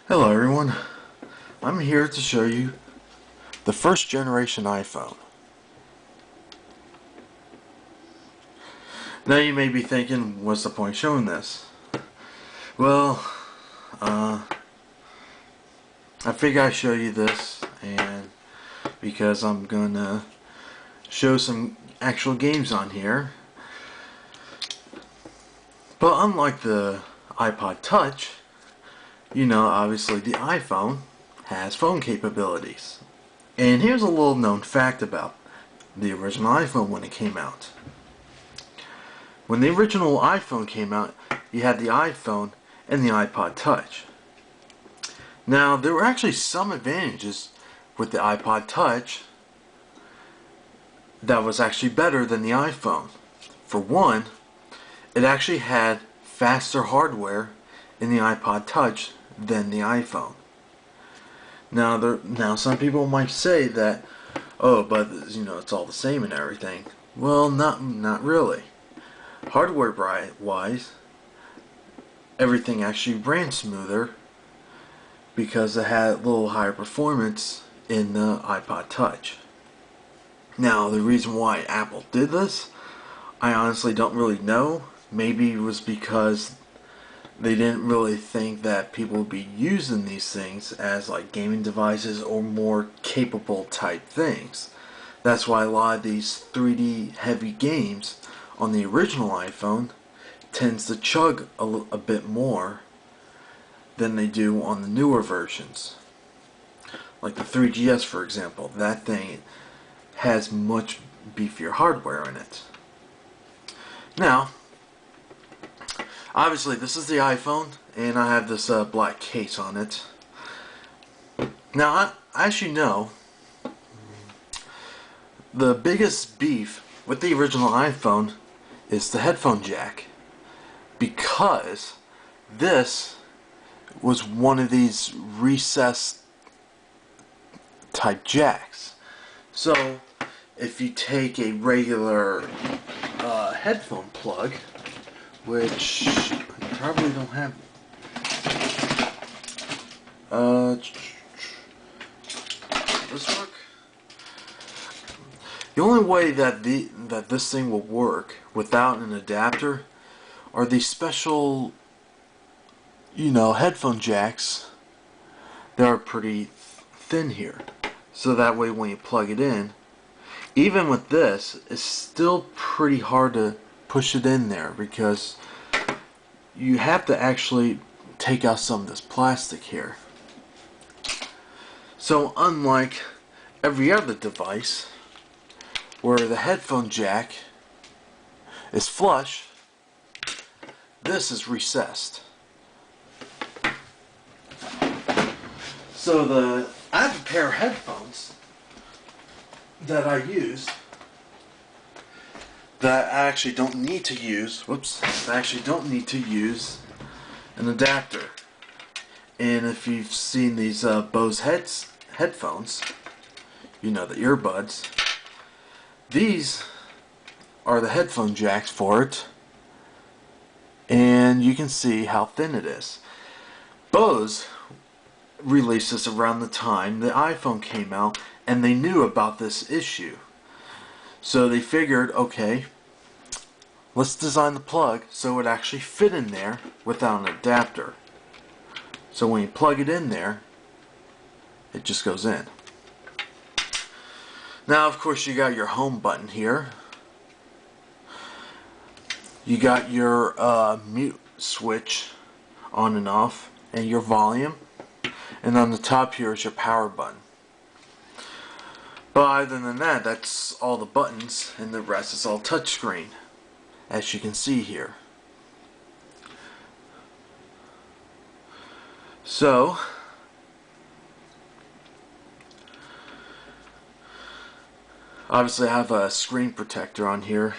Hello everyone, I'm here to show you the first generation iPhone. Now you may be thinking, what's the point showing this? Well, I figure I'd show you this and because I'm gonna show some actual games on here. But unlike the iPod Touch, obviously the iPhone has phone capabilities. And here's a little known fact about the original iPhone when it came out. When the original iPhone came out, you had the iPhone and the iPod Touch. Now, there were actually some advantages with the iPod Touch that was actually better than the iPhone. For one, it actually had faster hardware in the iPod Touch than the iPhone. Now some people might say that, oh, but it's all the same and everything. Well, not really. Hardware wise, everything actually ran smoother because it had a little higher performance in the iPod Touch. Now, the reason why Apple did this, I honestly don't really know. Maybe it was because they didn't really think that people would be using these things as like gaming devices or more capable type things. That's why a lot of these 3D heavy games on the original iPhone tends to chug a bit more than they do on the newer versions. Like the 3GS, for example, that thing has much beefier hardware in it. Now, obviously this is the iPhone and I have this black case on it. Now, as you know, the biggest beef with the original iPhone is the headphone jack, because this was one of these recessed type jacks. So if you take a regular headphone plug, which I probably don't have, this work? The only way that this thing will work without an adapter are these special, headphone jacks that are pretty thin here. So that way when you plug it in, even with this, it's still pretty hard to push it in there because you have to actually take out some of this plastic here. So unlike every other device where the headphone jack is flush, this is recessed. So I have a pair of headphones that I use that I actually don't need to use. I actually don't need to use an adapter. And if you've seen these Bose headphones, the earbuds, these are the headphone jacks for it, and you can see how thin it is. Bose released this around the time the iPhone came out, and they knew about this issue. So they figured, okay, let's design the plug so it actually fit in there without an adapter. So when you plug it in there, it just goes in. Now, of course, you got your home button here. You got your mute switch on and off, and your volume. And on the top here is your power button. But other than that, that's all the buttons, and the rest is all touchscreen, as you can see here. So, obviously I have a screen protector on here,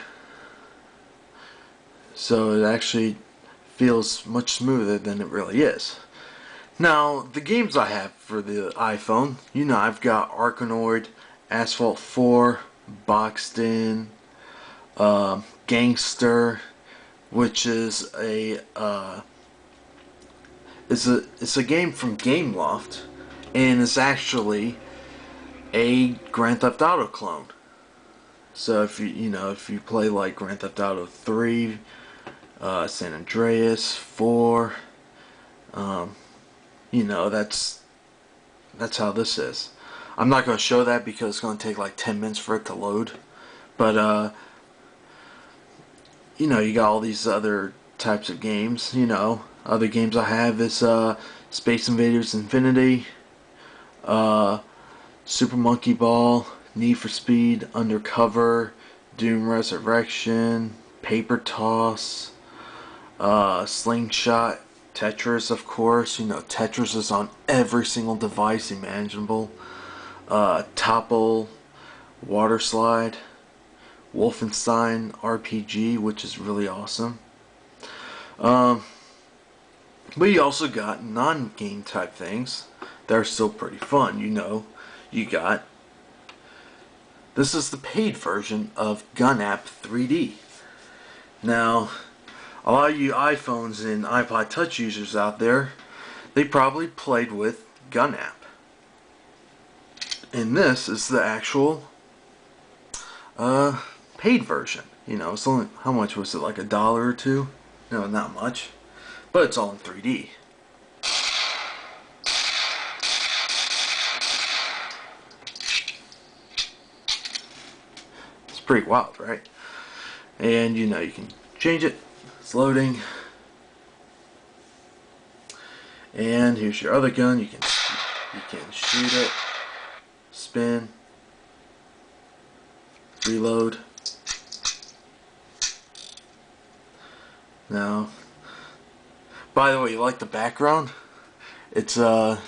so it actually feels much smoother than it really is. Now, the games I have for the iPhone, I've got Arkanoid, Asphalt 4, Boxed In, Gangster, which is It's a game from Gameloft, and it's actually a Grand Theft Auto clone. So if you play like Grand Theft Auto 3, San Andreas, 4, um, that's how this is. I'm not going to show that because it's going to take like 10 minutes for it to load. But you got all these other types of games. Other games I have is Space Invaders Infinity, uh, Super Monkey Ball, Need for Speed Undercover, Doom Resurrection, Paper Toss, Slingshot, Tetris, of course. Tetris is on every single device imaginable. Topple, Water Slide, Wolfenstein RPG, which is really awesome. But you also got non-game type things that are still pretty fun. You got, this is the paid version of Gun App 3D. Now, a lot of you iPhones and iPod Touch users out there, they probably played with Gun App. And this is the actual paid version. It's only, how much was it, like $1 or $2? No, not much. But it's all in 3D. It's pretty wild, right? And you can change it. It's loading. And here's your other gun. You can shoot it, spin, reload. Now, by the way, you like the background? It's a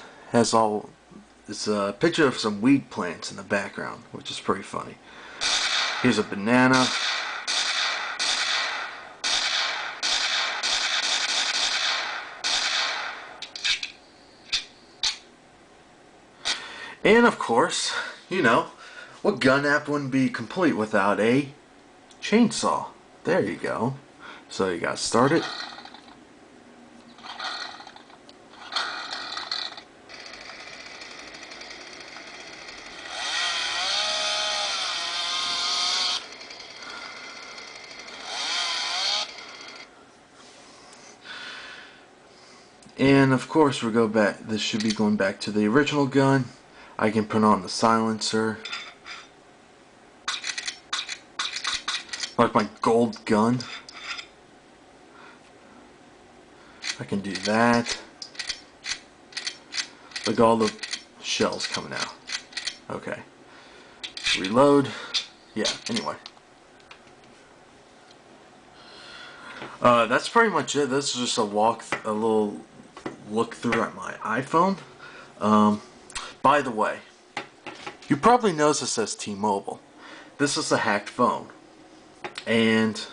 picture of some weed plants in the background, which is pretty funny. Here's a banana. And of course, what gun app wouldn't be complete without a chainsaw? There you go. So you got started. And of course we go back, this should be going back to the original gun. I can put on the silencer. Like my gold gun. I can do that. Look at all the shells coming out. Okay. Reload. Yeah, anyway. That's pretty much it. This is just a little look through at my iPhone. By the way, you probably noticed it says T-Mobile. This is a hacked phone. And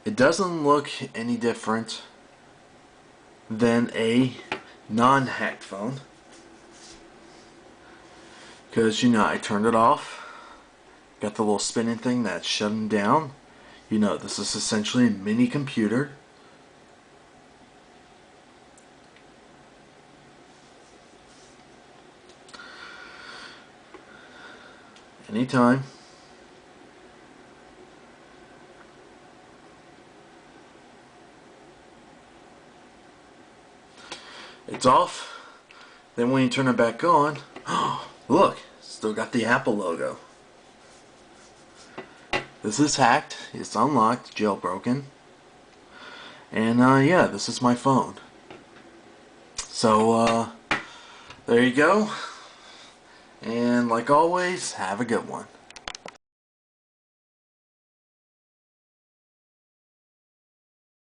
it doesn't look any different than a non-hacked phone. Because, I turned it off. Got the little spinning thing that's shutting down. This is essentially a mini computer. Anytime. It's off. Then when you turn it back on, look, still got the Apple logo. This is hacked. It's unlocked, jailbroken. And yeah, this is my phone. So there you go. And like always, have a good one.